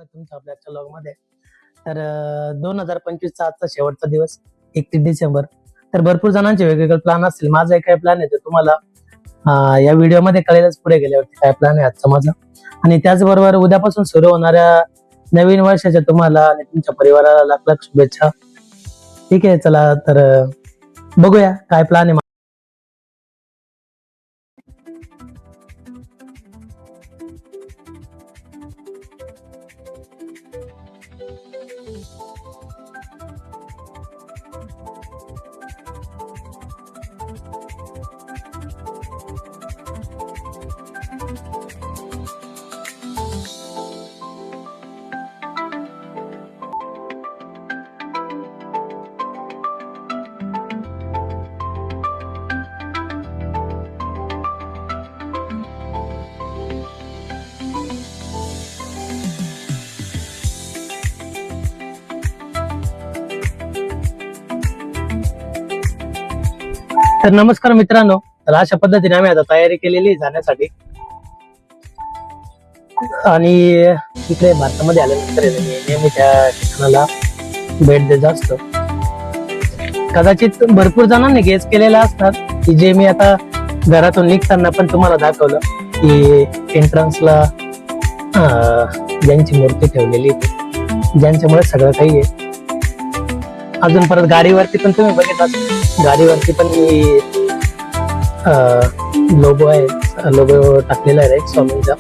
स्वागत तुमचं आपल्या आजच्या ब्लॉग मध्ये. तर 2025चा आजचा शेवटचा दिवस 31 डिसेंबर. तर भरपूर जणांचे वेगवेगळे प्लॅन असतील. माझा एक काय प्लॅन आहे ते तुम्हाला या व्हिडिओ मध्ये कळेलच पुढे गेल्यावरती काय प्लॅन आहे आजचा माझा. आणि त्याचबरोबर उद्यापासून सुरू होणाऱ्या नवीन वर्षाच्या तुम्हाला आणि तुमच्या परिवाराला लाख लाख शुभेच्छा. ठीक आहे, चला तर बघूया काय प्लॅन आहे. तर नमस्कार मित्रांनो, तर अशा पद्धतीने आम्ही आता तयारी केलेली जाण्यासाठी. आणि इकडे भारतामध्ये आल्यानंतर नेहमी त्या ठिकाणाला भेट देत असतो. कदाचित भरपूर जणांनी गेस केलेला असतात की जे मी आता घरातून निघताना पण तुम्हाला दाखवलं की एंट्रन्सला ज्यांची मूर्ती ठेवलेली आहे, ज्यांच्यामुळे सगळं काही आहे. अजून परत गाडीवरती पण तुम्ही बघितलं, गाडीवरती पण लोगो आहे, लोगो टाकलेला आहे स्वामींचा.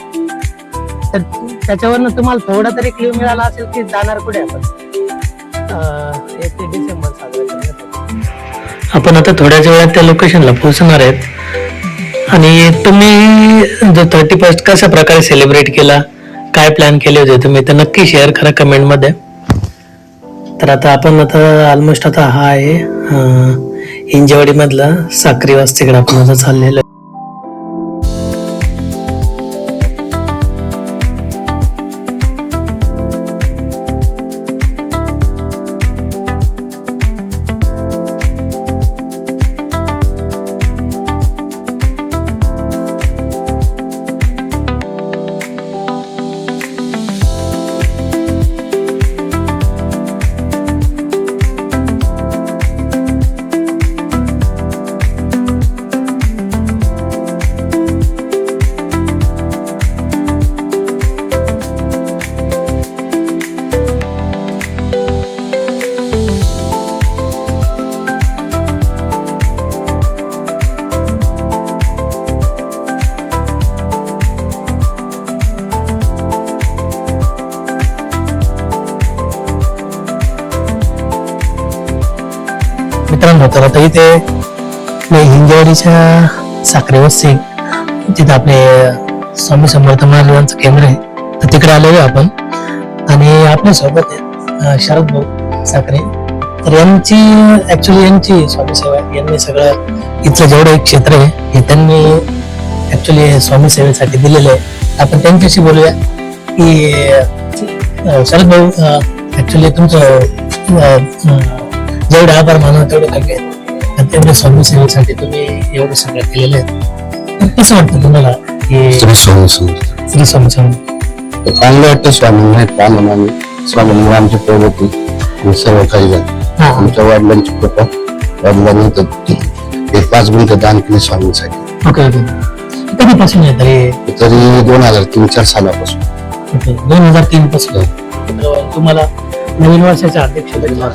तर त्याच्यावरनं तुम्हाला थोडा तरी क्ल्यू मिळाला असेल की जाणार कुठे आपण. 31 डिसेंबर साजरा करण्यासाठी आपण आता थोड्याच वेळात त्या लोकेशनला पोहोचणार आहेत. आणि तुम्ही जो 31 कशा प्रकारे सेलिब्रेट केला, काय प्लॅन केले होते तुम्ही, तर नक्की शेअर करा कमेंट मध्ये. तर आता आपण ऑलमोस्ट आता हा आहे हिंजेवाडी मधला साक्री वस्तीकडे आपण आता चाललेलो. मित्रांनो, तर आता इथे हिंजेवाडीच्या साखरे वस्ती तिथे आपले स्वामी समर्थ महाराजांचं केंद्र आहे, तर तिकडे आलेलो आपण. आणि आपल्या सोबत आहेत शरद भाऊ साखरे. तर यांची स्वामी सेवा, यांनी सगळं इथलं जेवढं एक क्षेत्र आहे हे त्यांनी ऍक्च्युली स्वामी सेवेसाठी दिलेलं आहे. आपण त्यांच्याशी बोलूया की शरद भाऊ, ऍक्च्युली तुमचं जेवढे आभार माना तेवढे कमी आहेत. तेवढ्या स्वामी सेवेसाठी तुम्ही एवढं सगळं केलेलं आहे. कसं वाटतं तुम्हाला की श्री स्वामी चांगलं वाटतं? स्वामी आमची प्रगती सर्व काही झालं. आमच्या वडिलांची कृपा, वडिलांनी हे 5 गुंठ दान केले स्वामींसाठी. Okay okay. कधीपासून आहे तरी 2003-4 सालापासून. 2003 पासून तुम्हाला नवीन वर्षाच्या हार्दिक शुभेच्छा.